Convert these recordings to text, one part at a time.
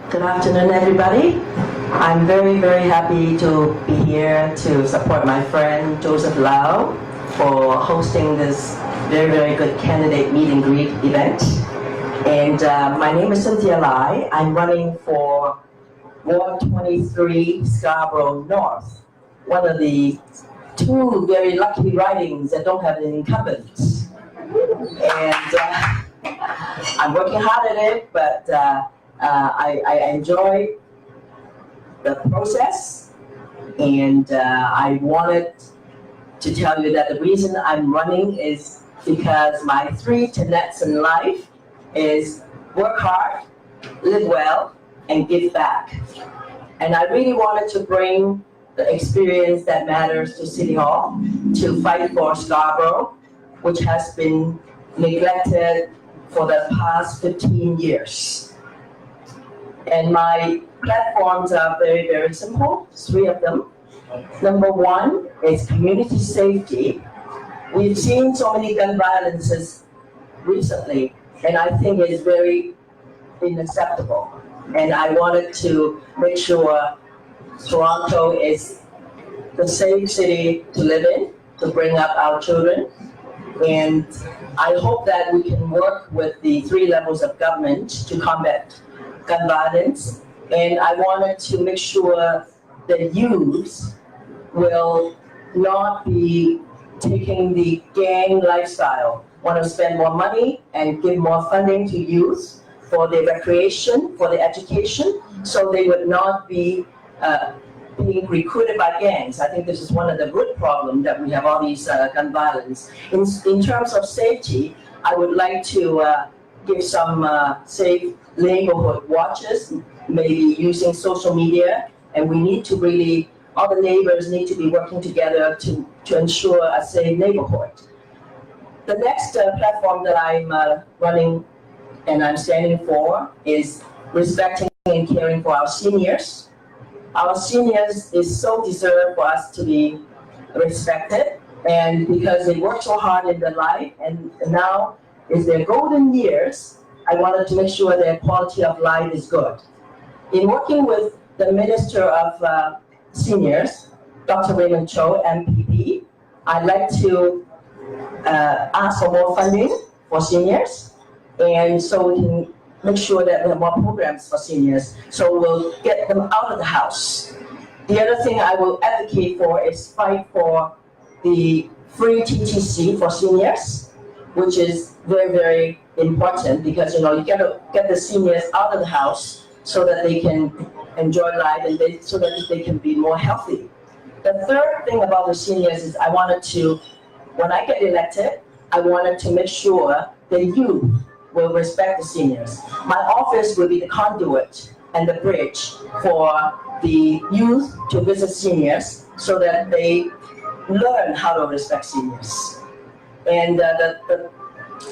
Good afternoon, everybody. I'm very, very happy to be here to support my friend Joseph Lau for hosting this very, very good candidate meet and greet event. And my name is Cynthia Lai. I'm running for Ward 23 Scarborough North, one of the two very lucky ridings that don't have an incumbent. And I'm working hard at it, but I enjoy the process, and I wanted to tell you that the reason I'm running is because my 3 tenets in life is work hard, live well, and give back. And I really wanted to bring the experience that matters to City Hall to fight for Scarborough, which has been neglected for the past 15 years. And my platforms are very, very simple, 3 of them. Number 1 is community safety. We've seen so many gun violences recently, and I think it is very unacceptable. And I wanted to make sure Toronto is the safe city to live in, to bring up our children. And I hope that we can work with the 3 levels of government to combat gun violence, and I wanted to make sure that youths will not be taking the gang lifestyle, want to spend more money and give more funding to youth for their recreation, for their education, so they would not be being recruited by gangs. I think this is one of the root problems that we have all these gun violence. In terms of safety, I would like to give some safe neighborhood watches, maybe using social media, and we need to really, all the neighbors need to be working together to ensure a safe neighborhood. The next platform that I'm running and I'm standing for is respecting and caring for our seniors. Our seniors is so deserved for us to be respected, and because they work so hard in their life, and now is their golden years, I wanted to make sure their quality of life is good. In working with the Minister of Seniors, Dr. Raymond Cho, MPP, I'd like to ask for more funding for seniors, and so we can make sure that we have more programs for seniors, so we'll get them out of the house. The other thing I will advocate for is fight for the free TTC for seniors, which is very, very important, because you got to get the seniors out of the house so that they can enjoy life and so that they can be more healthy. The third thing about the seniors is I wanted to, when I get elected, I wanted to make sure the youth will respect the seniors. My office will be the conduit and the bridge for the youth to visit seniors so that they learn how to respect seniors. And the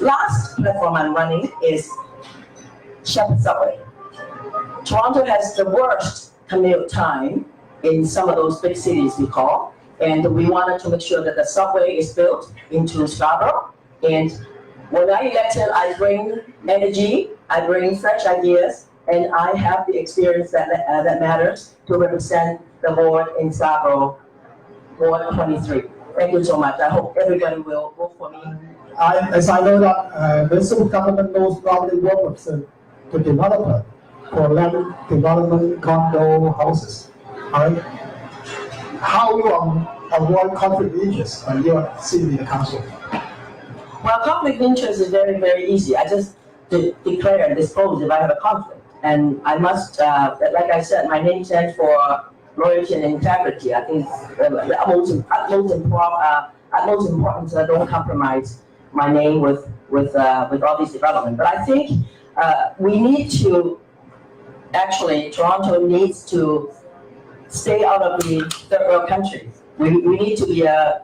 last platform I'm running is Shepherd Subway. Toronto has the worst commute time in some of those big cities we call, and we wanted to make sure that the subway is built into Scarborough. And when I elected, I bring energy, I bring fresh ideas, and I have the experience that matters to represent the ward in Scarborough, Ward 23. Thank you so much. I hope everybody will vote for me. As I know that municipal government knows normally work with the developer for land development condo houses. Right? How you avoid conflict of interest when you are sitting in the council? Well, conflict of interest is very, very easy. I just declare and dispose if I have a conflict. And I must, like I said, my name stands for loyalty and integrity. I think the utmost importance that I don't compromise my name with all these development. But I think we need to, actually, Toronto needs to stay out of the third world countries. We need to be I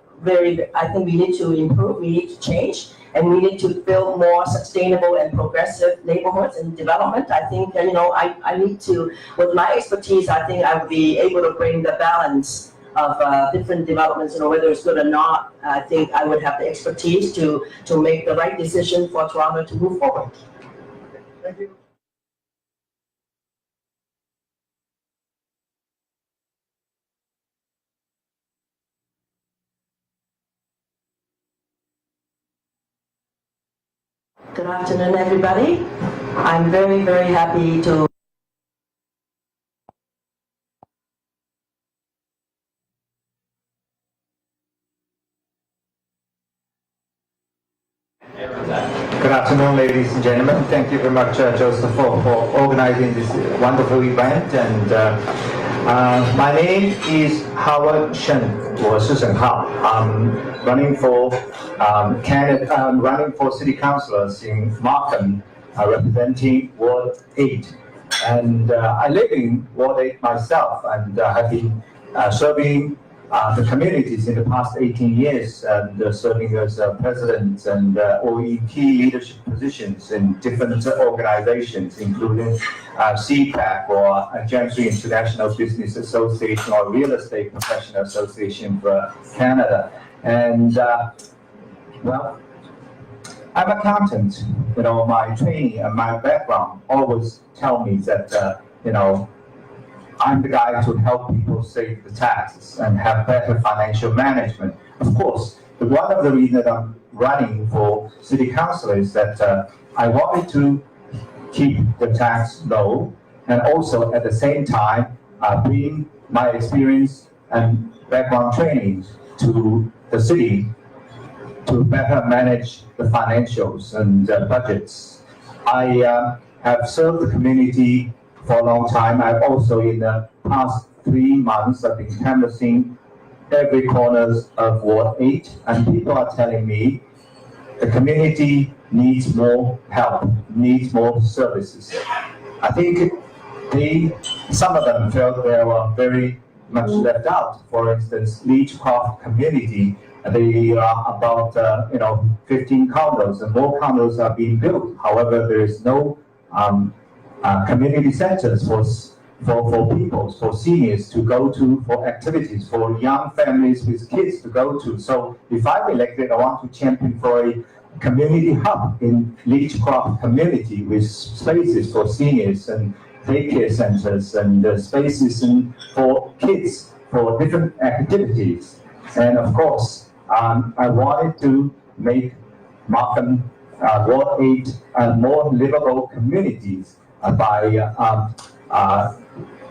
think we need to improve, we need to change, and we need to build more sustainable and progressive neighborhoods and development. I think, I need to, with my expertise, I think I would be able to bring the balance of different developments, whether it's good or not. I think I would have the expertise to make the right decision for Toronto to move forward. Thank you. Good afternoon, everybody. I'm very, very happy to Good afternoon, ladies and gentlemen. Thank you very much, Joseph, for organizing this wonderful event. And my name is Howard Shen. 我是沈浩. I'm running for running for city councillors in Markham, representing Ward 8. And I live in Ward 8 myself, and have been serving the communities in the past 18 years, and serving as president and or in key leadership positions in different organizations, including CPAC or Gentry International Business Association or Real Estate Professional Association for Canada. And well, I'm an accountant. You know, my training and my background always tell me that I'm the guy to help people save the taxes and have better financial management. Of course, one of the reasons I'm running for city council is that I wanted to keep the tax low, and also at the same time bring my experience and background training to the city to better manage the financials and budgets. I have served the community for a long time. I've also, in the past 3 months, I've been canvassing every corners of Ward 8, and people are telling me the community needs more help, needs more services. I think some of them felt they were very much left out. For instance, Leechcraft community, they are about 15 condos, and more condos are being built. However, there is no community centers for people, for seniors to go to, for activities, for young families with kids to go to. So if I'm elected, I want to champion for a community hub in Leechcraft community with spaces for seniors and daycare centers and spaces for kids for different activities. And of course, I wanted to make Markham Ward 8 more livable communities by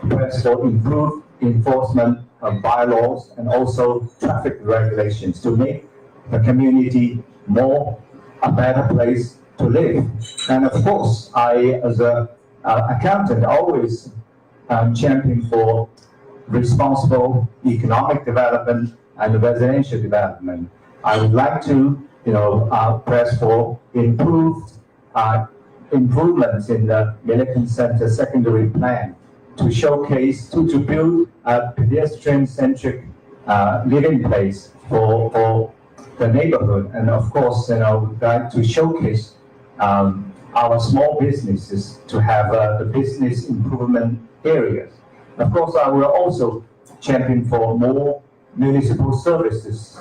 press for improved enforcement of bylaws and also traffic regulations to make the community a better place to live. And of course, I, as an accountant, always champion for responsible economic development and residential development. I would like to, press for improvements in the Milliken Center secondary plan to showcase, to build a pedestrian-centric living place for the neighborhood. And of course, we'd like to showcase our small businesses to have the business improvement areas. Of course, I will also champion for more municipal services,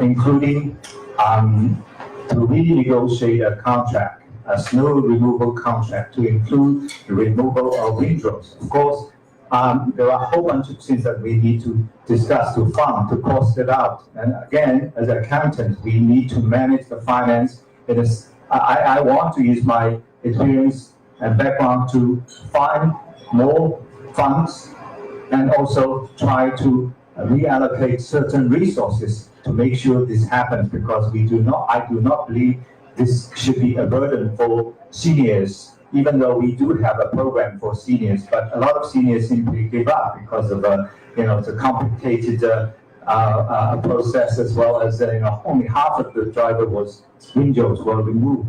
including to renegotiate a contract, a snow removal contract, to include the removal of windrows. Of course, there are a whole bunch of things that we need to discuss, to fund, to cost it out. And again, as accountants, we need to manage the finance. I want to use my experience and background to find more funds and also try to reallocate certain resources to make sure this happens, because I do not believe this should be a burden for seniors, even though we do have a program for seniors. But a lot of seniors simply give up because of the complicated process, as well as only half of the windows were removed.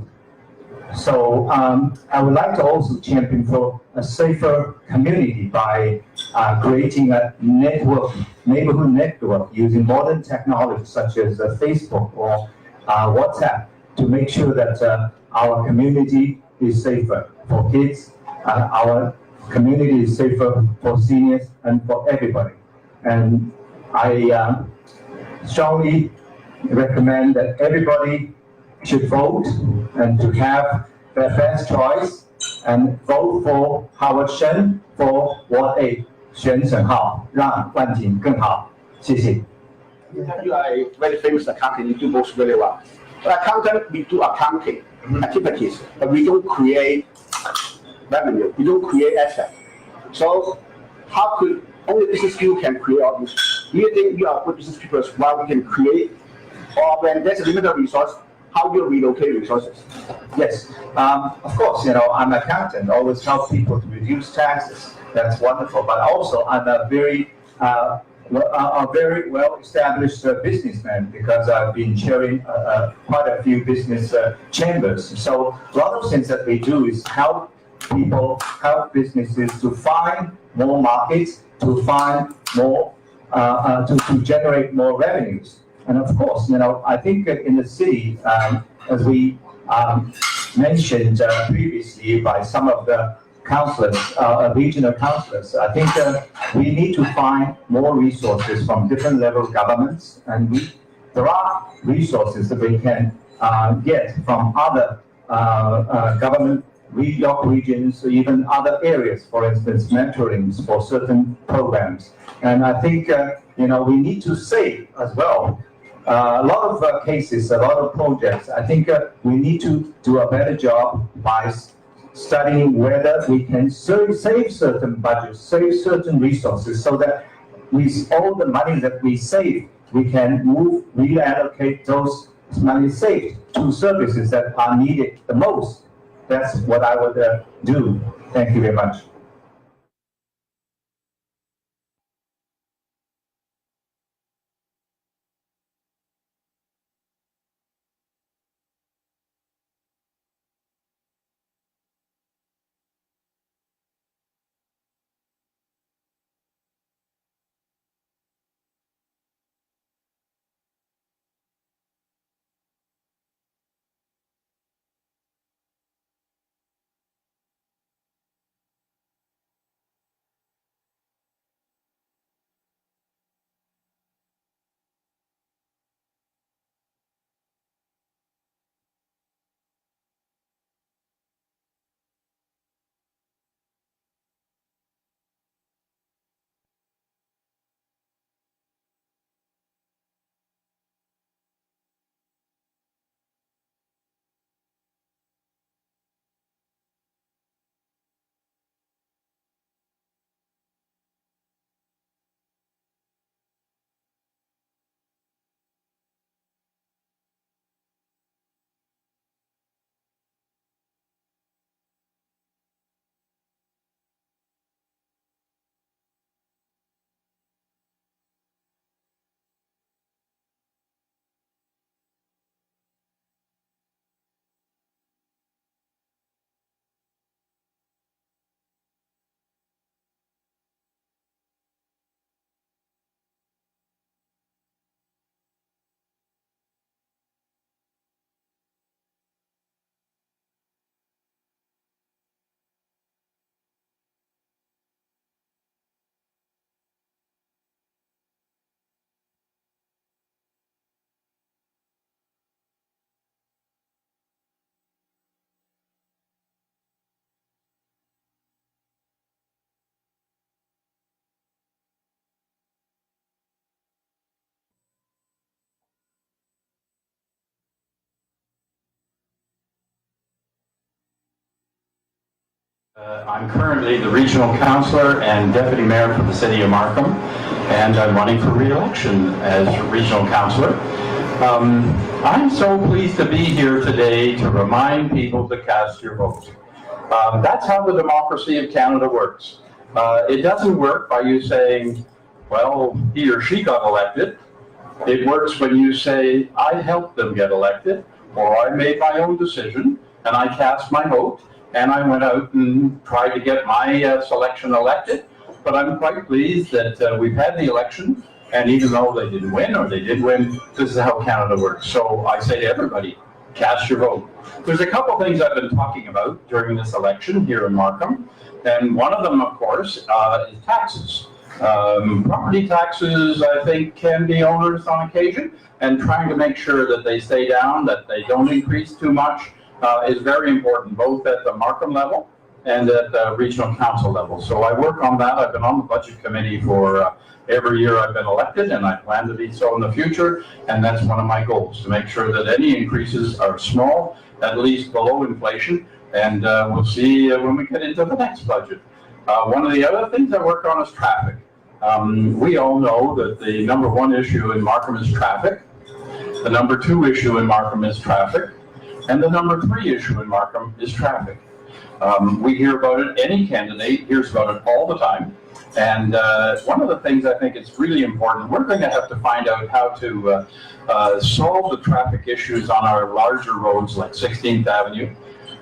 So I would like to also champion for a safer community by creating a neighborhood network using modern technology such as Facebook or WhatsApp, to make sure that our community is safer for kids, our community is safer for seniors and for everybody. And I strongly recommend that everybody should vote and to have their best choice and vote for Howard Shen for Ward 8. 选沈浩，让万景更好。谢谢。You are a very famous accountant. You do both really well. Accountant, we do accounting activities, but we don't create revenue. We don't create asset. So how could only business people can create all this? Do you think you are good business people while we can create, or when there's a limited resource, how do you relocate resources? Yes, of course, I'm an accountant, always help people to reduce taxes. That's wonderful, but also I'm a very well-established businessman because I've been chairing quite a few business chambers. So a lot of things that we do is help people, help businesses to find more markets, to find more, to generate more revenues. And of course, I think in the city, as we mentioned previously by some of the councillors, regional councillors, I think we need to find more resources from different level of governments, and there are resources that we can get from other government, York regions, or even other areas, for instance, mentorings for certain programs. And I think, we need to save as well. A lot of cases, a lot of projects, I think we need to do a better job by studying whether we can save certain budgets, save certain resources, so that with all the money that we save, we can reallocate those money saved to services that are needed the most. That's what I would do. Thank you very much. I'm currently the regional councillor and deputy mayor for the city of Markham, and I'm running for re-election as regional councillor. I'm so pleased to be here today to remind people to cast your vote. That's how the democracy of Canada works. It doesn't work by you saying, well, he or she got elected. It works when you say, I helped them get elected, or I made my own decision, and I cast my vote, and I went out and tried to get my selection elected. But I'm quite pleased that we've had the election, and even though they didn't win, or they did win, this is how Canada works. So I say to everybody, cast your vote. There's a couple things I've been talking about during this election here in Markham, and one of them, of course, is taxes. Property taxes, I think, can be onerous on occasion, and trying to make sure that they stay down, that they don't increase too much, is very important, both at the Markham level and at the regional council level. So I work on that. I've been on the budget committee for every year I've been elected, and I plan to be so in the future. And that's one of my goals, to make sure that any increases are small, at least below inflation. And we'll see when we get into the next budget. One of the other things I work on is traffic. We all know that the number one issue in Markham is traffic. The number two issue in Markham is traffic. And the number three issue in Markham is traffic. We hear about it, any candidate hears about it all the time. And one of the things I think is really important, we're going to have to find out how to solve the traffic issues on our larger roads like 16th Avenue.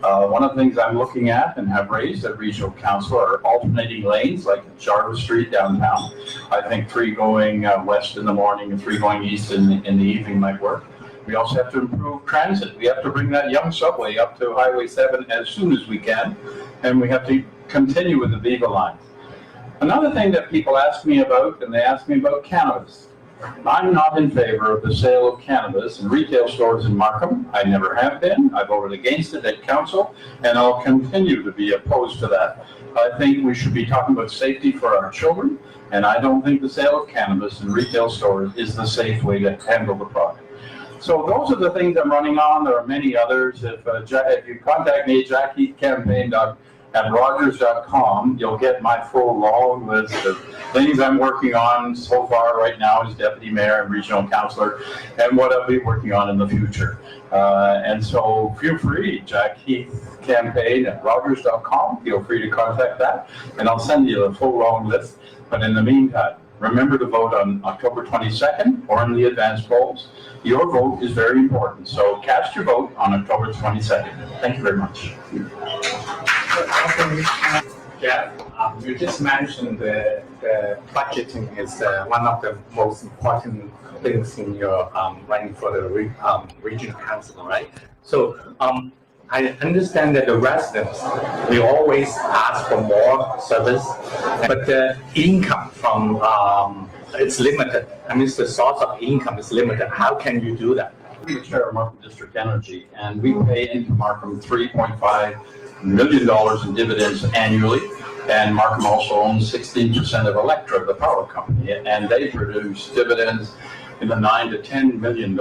One of the things I'm looking at and have raised at Regional Council are alternating lanes like Jarvis Street downtown. I think 3 going west in the morning and 3 going east in the evening might work. We also have to improve transit. We have to bring that young subway up to Highway 7 as soon as we can, and we have to continue with the Viva line. Another thing that people ask me about, and they ask me about cannabis. I'm not in favor of the sale of cannabis in retail stores in Markham. I never have been. I voted against it at council, and I'll continue to be opposed to that. I think we should be talking about safety for our children, and I don't think the sale of cannabis in retail stores is the safe way to handle the product. So those are the things I'm running on. There are many others. If you contact me at jackheathcampaign@rogers.com, you'll get my full long list of things I'm working on so far right now as deputy mayor and regional councillor, and what I'll be working on in the future. And so feel free, jackheathcampaign@rogers.com. Feel free to contact that, and I'll send you the full long list. But in the meantime, remember to vote on October 22nd or in the advance polls. Your vote is very important, so cast your vote on October 22nd. Thank you very much. Jeff, you just mentioned the budgeting is one of the most important things in your running for the regional council, right? So I understand that the residents, we always ask for more service, but the income from it's limited. I mean, the source of income is limited. How can you do that? We chair Markham District Energy, and we pay into Markham $3.5 million in dividends annually. And Markham also owns 16% of Electra, the power company, and they produce dividends in the $9 to $10 million.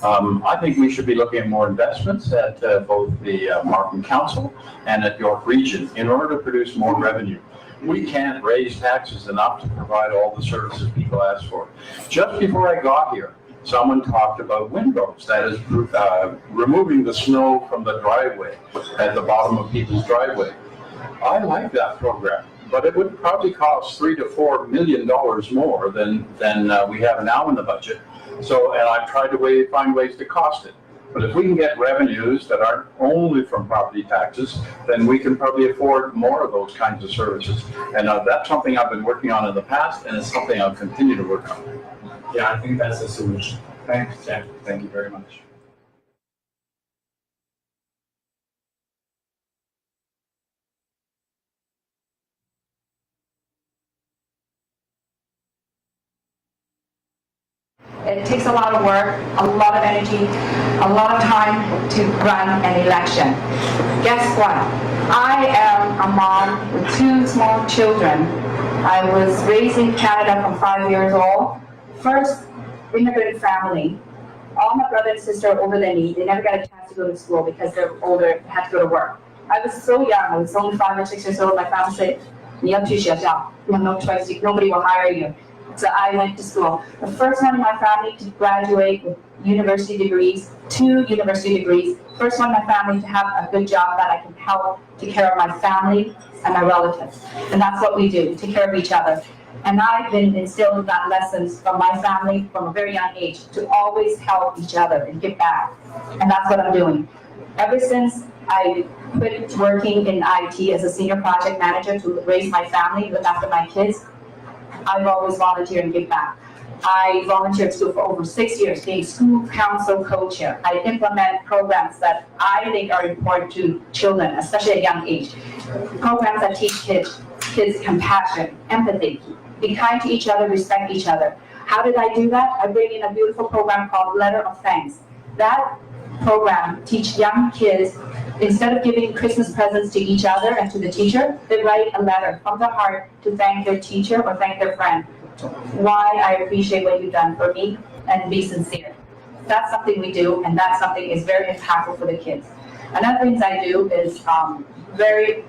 I think we should be looking at more investments at both the Markham Council and at York Region in order to produce more revenue. We can't raise taxes enough to provide all the services people ask for. Just before I got here, someone talked about windrows, that is removing the snow from the driveway at the bottom of people's driveway. I like that program, but it would probably cost $3 to $4 million more than we have now in the budget. So, and I've tried to find ways to cost it. But if we can get revenues that aren't only from property taxes, then we can probably afford more of those kinds of services. And that's something I've been working on in the past, and it's something I'll continue to work on. Yeah, I think that's a solution. Thanks, Jeff. Thank you very much. It takes a lot of work, a lot of energy, a lot of time to run an election. Guess what? I am a mom with 2 small children. I was raised in Canada from 5 years old. First immigrant family. All my brother and sister are older than me. They never got a chance to go to school because they're older, had to go to work. I was so young. I was only 5 or 6 years old. My family said, "You have to学校. You have no choice. Nobody will hire you." So I went to school. The first one in my family to graduate with university degrees, 2 university degrees. First one in my family to have a good job that I can help take care of my family and my relatives. And that's what we do, take care of each other. And I've been instilled that lessons from my family from a very young age to always help each other and give back. And that's what I'm doing. Ever since I quit working in IT as a senior project manager to raise my family, look after my kids, I've always volunteered and give back. I volunteered at school for over 6 years, being school council co-chair. I implement programs that I think are important to children, especially at a young age. Programs that teach kids compassion, empathy, be kind to each other, respect each other. How did I do that? I bring in a beautiful program called Letter of Thanks. That program teaches young kids instead of giving Christmas presents to each other and to the teacher, they write a letter from the heart to thank their teacher or thank their friend. Why I appreciate what you've done for me, and be sincere. That's something we do, and that's something is very impactful for the kids. Another things I do is very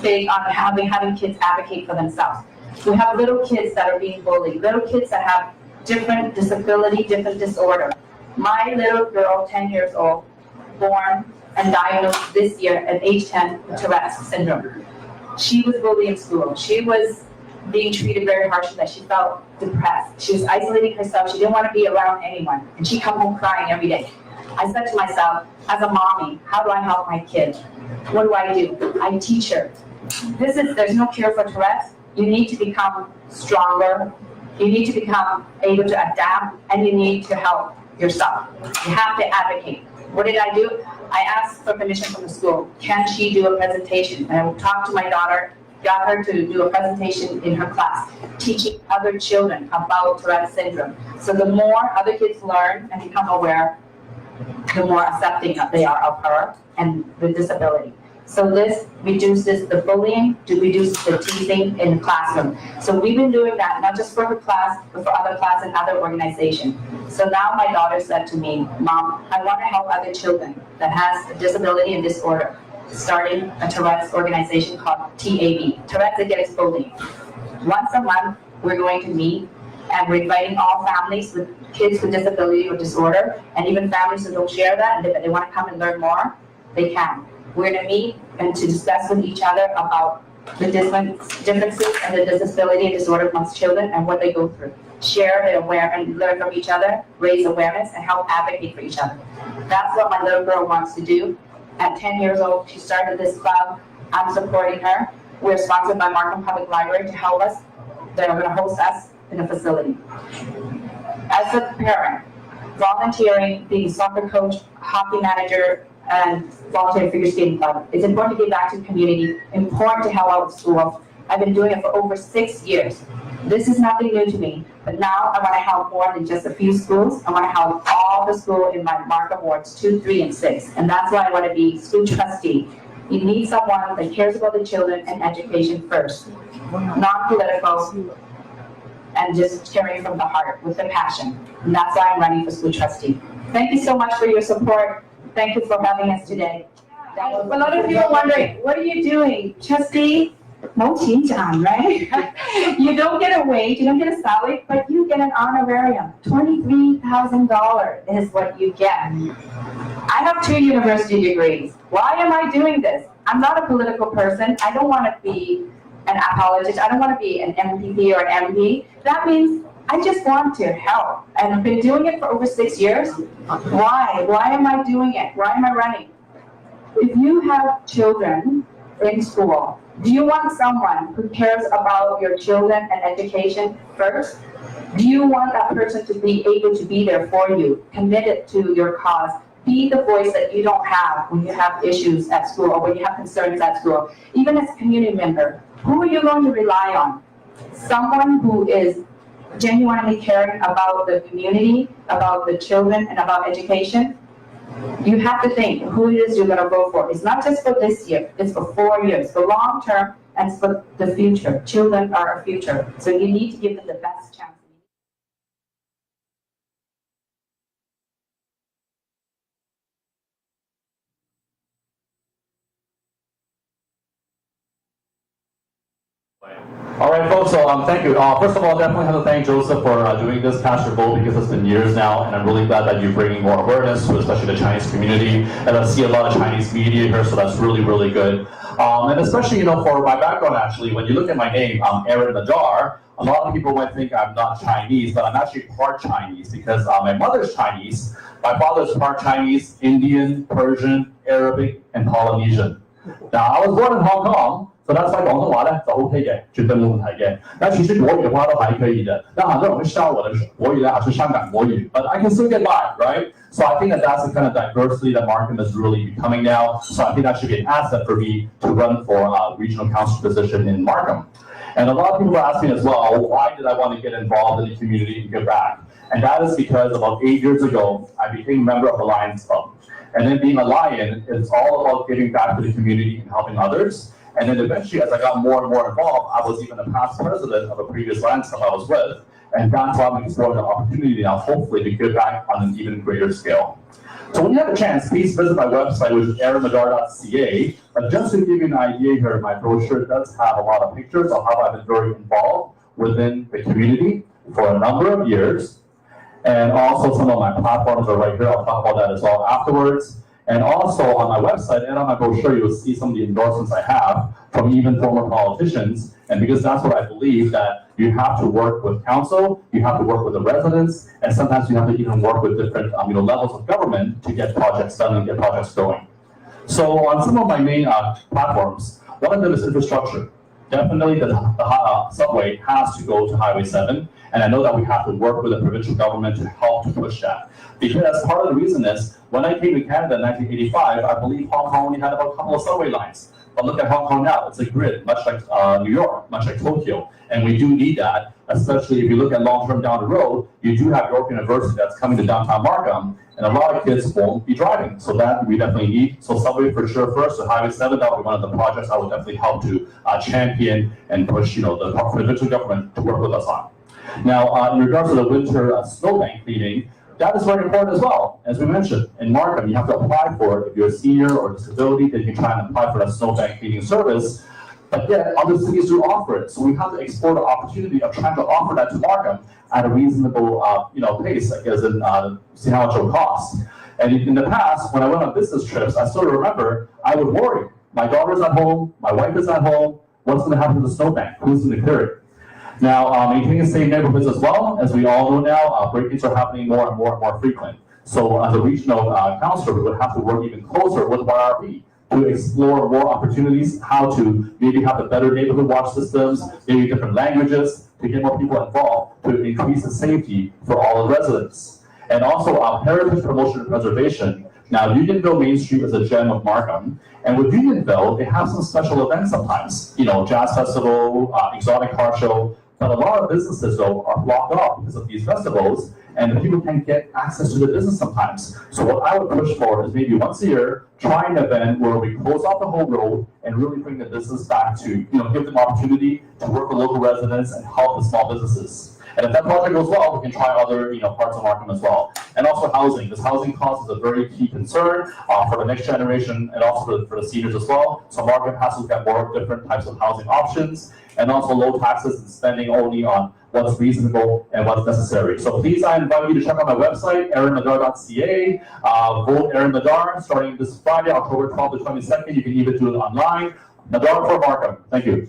big on having kids advocate for themselves. We have little kids that are being bullied, little kids that have different disability, different disorder. My little girl, 10 years old, born and diagnosed this year at age 10 with Tourette's syndrome. She was bullied in school. She was being treated very harshly, that she felt depressed. She was isolating herself. She didn't want to be around anyone. And she come home crying every day. I said to myself, as a mommy, how do I help my kid? What do? I teach her. There's no cure for Tourette's. You need to become stronger. You need to become able to adapt, and you need to help yourself. You have to advocate. What did I do? I asked for permission from the school. Can she do a presentation? And I talked to my daughter, got her to do a presentation in her class, teaching other children about Tourette's syndrome. So the more other kids learn and become aware, the more accepting they are of her and the disability. So this reduces the bullying, reduces the teasing in the classroom. So we've been doing that, not just for her class, but for other classes and other organizations. So now my daughter said to me, Mom, I want to help other children that has a disability and disorder, starting a Tourette's organization called TAB, Tourette's Against Bullying. Once a month, we're going to meet, and we're inviting all families with kids with disability or disorder, and even families who don't share that, and if they want to come and learn more, they can. We're going to meet and to discuss with each other about the differences and the disability and disorder amongst children and what they go through. Share and aware and learn from each other, raise awareness, and help advocate for each other. That's what my little girl wants to do. At 10 years old, she started this club. I'm supporting her. We're sponsored by Markham Public Library to help us. They're going to host us in a facility. As a parent, volunteering, being a soccer coach, hockey manager, and volunteering figure skating club, it's important to give back to the community, important to help out school. I've been doing it for over 6 years. This is nothing new to me, but now I want to help more than just a few schools. I want to help all the schools in my Markham wards 2, 3, and 6, and that's why I want to be school trustee. You need someone that cares about the children and education first, non-political, and just caring from the heart with the passion. And that's why I'm running for school trustee. Thank you so much for your support. Thank you for having us today. A lot of you are wondering, what are you doing? Trustee? No change on, right? You don't get a wage, you don't get a salary, but you get an honorarium. $23,000 is what you get. I have 2 university degrees. Why am I doing this? I'm not a political person. I don't want to be an apologist. I don't want to be an MPP or an MP. That means I just want to help. And I've been doing it for over 6 years. Why? Why am I doing it? Why am I running? If you have children in school, do you want someone who cares about your children and education first? Do you want that person to be able to be there for you, committed to your cause, be the voice that you don't have when you have issues at school or when you have concerns at school? Even as a community member, who are you going to rely on? Someone who is genuinely caring about the community, about the children, and about education? You have to think who it is you're going to vote for. It's not just for this year, it's for 4 years, for long term, and it's for the future. Children are our future, so you need to give them the best chance. All right, folks, so thank you. First of all, definitely have to thank Joseph for doing this Pastor Bowl, because it's been years now, and I'm really glad that you're bringing more awareness to especially the Chinese community. And I see a lot of Chinese media here, so that's really, really good. And especially, for my background, actually, when you look at my name, I'm Aaron Nadar. A lot of people might think I'm not Chinese, but I'm actually part Chinese, because my mother's Chinese, my father's part Chinese, Indian, Persian, Arabic, and Polynesian. Now, I was born in Hong Kong. So that's why 廣東話咧就 OK 嘅，絕對冇問題嘅。那其實國語的話都還可以的。那很多人會笑我的國語呢，還是香港國語 ，but I can still get by, right? So I think that's the kind of diversity that Markham is really becoming now. So I think that should be an asset for me to run for a regional council position in Markham. And a lot of people are asking as well, why did I want to get involved in the community and give back? And that is because about 8 years ago, I became a member of the Lions Club. And then being a lion is all about giving back to the community and helping others. And then eventually, as I got more and more involved, I was even a past president of a previous Lions Club I was with, and that's why I'm exploring the opportunity now, hopefully, to give back on an even greater scale. So when you have a chance, please visit my website, which is aaronmadar.ca. But just to give you an idea here, my brochure does have a lot of pictures of how I've been very involved within the community for a number of years. And also some of my platforms are right here. I'll talk about that as well afterwards. And also on my website and on my brochure, you'll see some of the endorsements I have from even former politicians. And because that's what I believe, that you have to work with council, you have to work with the residents, and sometimes you have to even work with different levels of government to get projects done and get projects going. So on some of my main platforms, one of them is infrastructure. Definitely the subway has to go to Highway 7. And I know that we have to work with the provincial government to help to push that. Because part of the reason is, when I came to Canada in 1985, I believe Hong Kong only had about a couple of subway lines. But look at Hong Kong now, it's a grid, much like New York, much like Tokyo. And we do need that, especially if you look at long-term down the road, you do have York University that's coming to downtown Markham, and a lot of kids won't be driving. So that we definitely need. So subway for sure first, so Highway 7, that will be one of the projects I will definitely help to champion and push the provincial government to work with us on. Now, in regards to the winter snowbank cleaning, that is very important as well. As we mentioned, in Markham, you have to apply for it. If you're a senior or disability, then you can try and apply for that snowbank cleaning service. But yet, other cities do offer it. So we have to explore the opportunity of trying to offer that to Markham at a reasonable pace, like as in see how much it will cost. And in the past, when I went on business trips, I still remember I would worry. My daughter's at home, my wife is at home, what's going to happen to the snowbank? Who's going to clear it? Now, maintaining safe neighborhoods as well, as we all know now, break-ins are happening more and more frequent. So as a regional councillor, we would have to work even closer with YRP to explore more opportunities, how to maybe have a better neighborhood watch systems, maybe different languages, to get more people involved, to increase the safety for all the residents. And also heritage promotion and preservation. Now, Unionville Main Street is a gem of Markham, and with Unionville, they have some special events sometimes. Jazz festival, exotic car show, but a lot of businesses, though, are blocked off because of these festivals, and the people can't get access to the business sometimes. So what I would push for is maybe once a year, try an event where we close off the whole road and really bring the business back to, give them opportunity to work with local residents and help the small businesses. And if that project goes well, we can try other, parts of Markham as well. And also housing. This housing cost is a very key concern for the next generation and also for the seniors as well. So Markham has to look at more different types of housing options, and also low taxes and spending only on what's reasonable and what's necessary. So please, I invite you to check out my website, aaronmadar.ca. Vote Aaron Madar starting this Friday, October 12th to 22nd. You can even do it online. Madar for Markham. Thank you.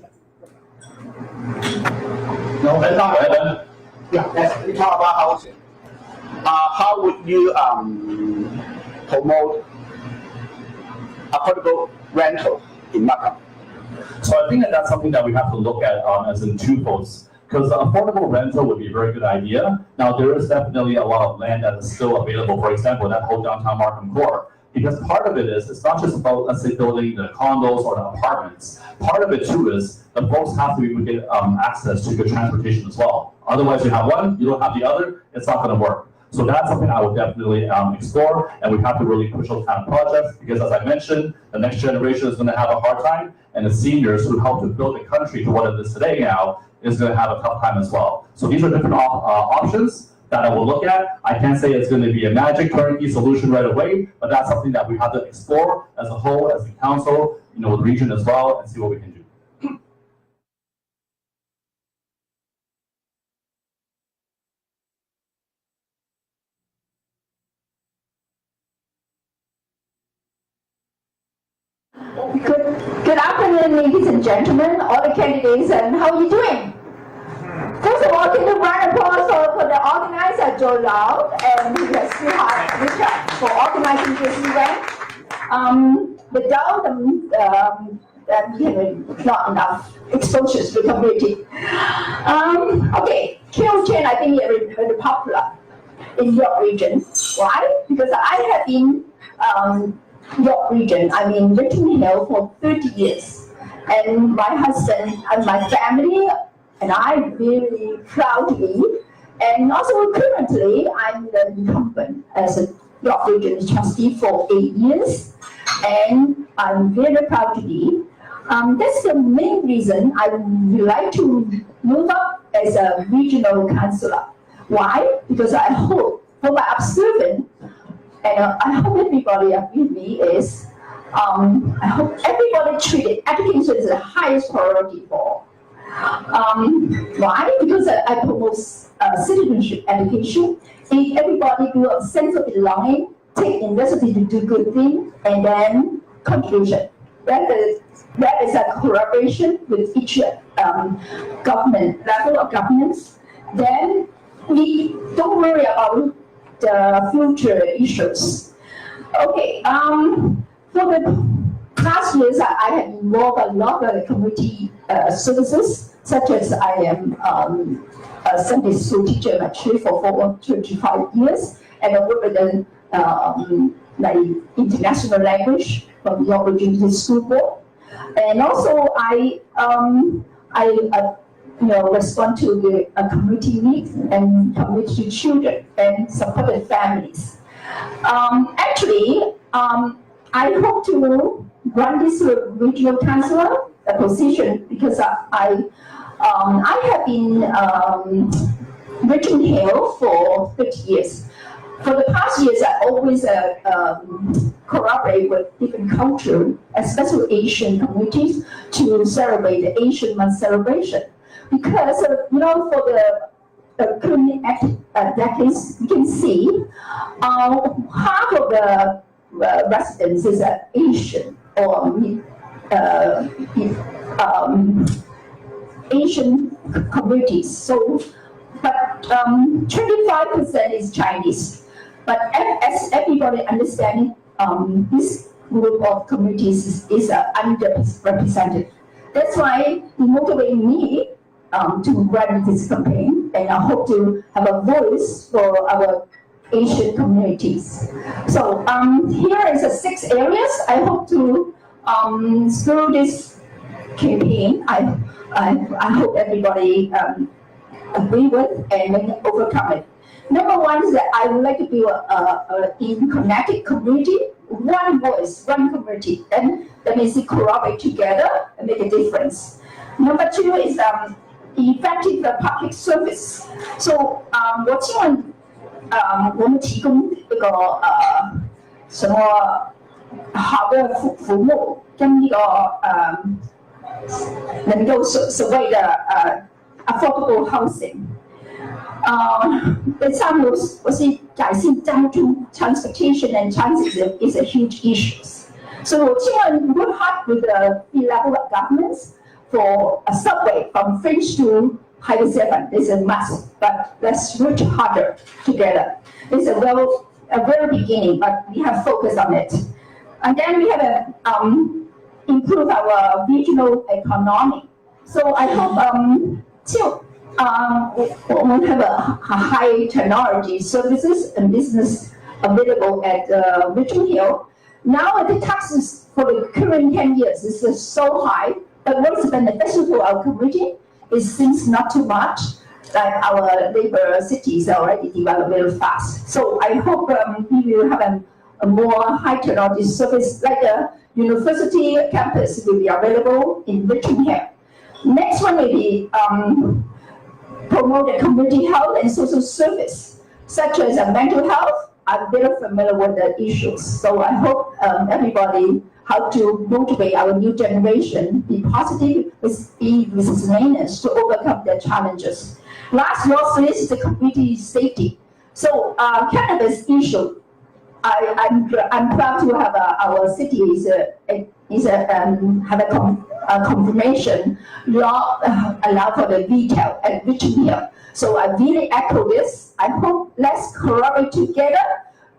No, that's not. Go ahead, Ben. Yeah, let's talk about housing. How would you promote affordable rental in Markham? So I think that's something that we have to look at as in two folds. Because affordable rental would be a very good idea. Now, there is definitely a lot of land that is still available, for example, that whole downtown Markham core. Because part of it is, it's not just about, let's say, building the condos or the apartments. Part of it, too, is the folks have to be able to get access to good transportation as well. Otherwise, you have one, you don't have the other, it's not going to work. So that's something I would definitely explore, and we have to really push those kind of projects, because as I mentioned, the next generation is going to have a hard time, and the seniors who helped to build the country to what it is today now is going to have a tough time as well. So these are different options that I will look at. I can't say it's going to be a magic turnkey solution right away, but that's something that we have to explore as a whole, as a council, with the region as well, and see what we can do. Good afternoon, ladies and gentlemen, all the candidates, and how are you doing? First of all, can you round of applause for the organizer, Joe Lau, and his sweetheart, Richard, for organizing this event. Without them, not enough exposure to the community. Okay, Chen, I think is very popular in York region. Why? Because I have been York region, I mean Richmond Hill, for 30 years. And my husband and my family and I really proudly, and also currently I'm the incumbent as a York Region trustee for 8 years, and I'm very proud to be. That's the main reason I would like to move up as a regional councillor. Why? Because I hope, for my observance, and I hope everybody agree with me is, I hope everybody treated education as the highest priority for. Why? Because I promote citizenship education. If everybody do a sense of belonging, take initiative to do good things, and then contribution. That is a collaboration with each government, level of governance. Then we don't worry about the future issues. Okay, for the past years, I have involved a lot of community services, such as I am a Sunday school teacher actually for 25 years, and I work with the like international language from the YorkRegionTV School Board. And also I respond to the community needs and community children and supported families. Actually, I hope to run this regional councillor position because I have been Richmond Hill for 30 years. For the past years, I always collaborate with different cultures, especially Asian communities, to celebrate the Asian Month celebration. Because for the current decades, you can see half of the residents is Asian or Asian communities. So, but 25% is Chinese. But as everybody understands, this group of communities is underrepresented. That's why it motivated me to run this campaign, and I hope to have a voice for our Asian communities. So here is the 6 areas I hope to through this campaign. I hope everybody agree with and overcome it. Number one is that I would like to build a connected community, one voice, one community, and that means we collaborate together and make a difference. Number 2 is effective public service. So 我希望我们提供这个什么好的服务跟这个能够所谓的affordable housing。第3个我是改善交通 transportation and transit is a huge issue. So 我希望 work hard with the level of governments for a subway from French to Highway 7 is a must, but let's work harder together. It's a very beginning, but we have focused on it. And then we have improve our regional economy. So I hope we have a high technology services and business available at Richmond Hill. Now the taxes for the current 10 years is so high, but what is beneficial to our community is seems not too much, like our neighbor cities are already developed very fast. So I hope we will have a more high technology service, like a university campus will be available in Richmond Hill. Next one will be promote the community health and social service, such as mental health. I'm very familiar with the issues, so I hope everybody how to motivate our new generation, be positive, be resilient to overcome their challenges. Last but not least is the community safety. So cannabis issue, I'm proud to have our city have a confirmation law allow for the retail at Richmond Hill. So I really echo this. I hope let's collaborate together,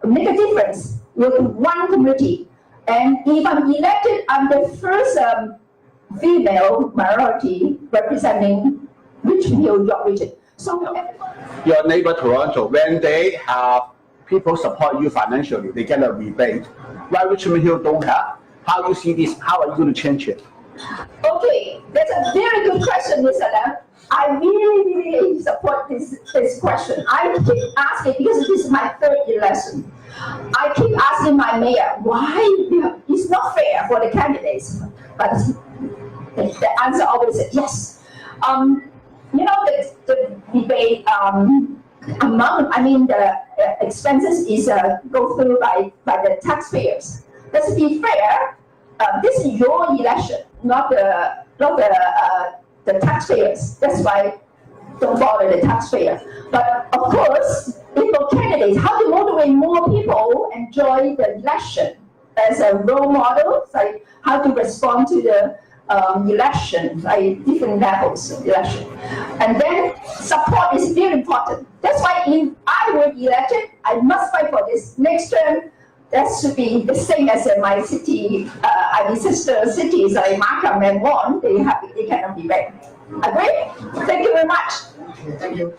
make a difference with one community. And if I'm elected, I'm the first female minority representing Richmond Hill, York Region. So your neighbor Toronto, when they have people support you financially, they get a rebate. Why Richmond Hill don't have? How you see this? How are you going to change it? Okay, that's a very good question, Mr. Lam. I really support this question. I keep asking because this is my 3rd election. keep asking my mayor, why it's not fair for the candidates. But the answer always is yes. You know, the debate the expenses is go through by the taxpayers. Let's be fair. This is your election, not the taxpayers. That's why don't bother the taxpayer. But of course, if for candidates, how to motivate more people enjoy the election as a role model, like how to respond to the election, like different levels of election. And then support is very important. That's why if I were elected, I must fight for this. Next term, that should be the same as my city, sister cities like Markham and Vaughan, they cannot be back. Agree? Thank you very much. Okay, thank you.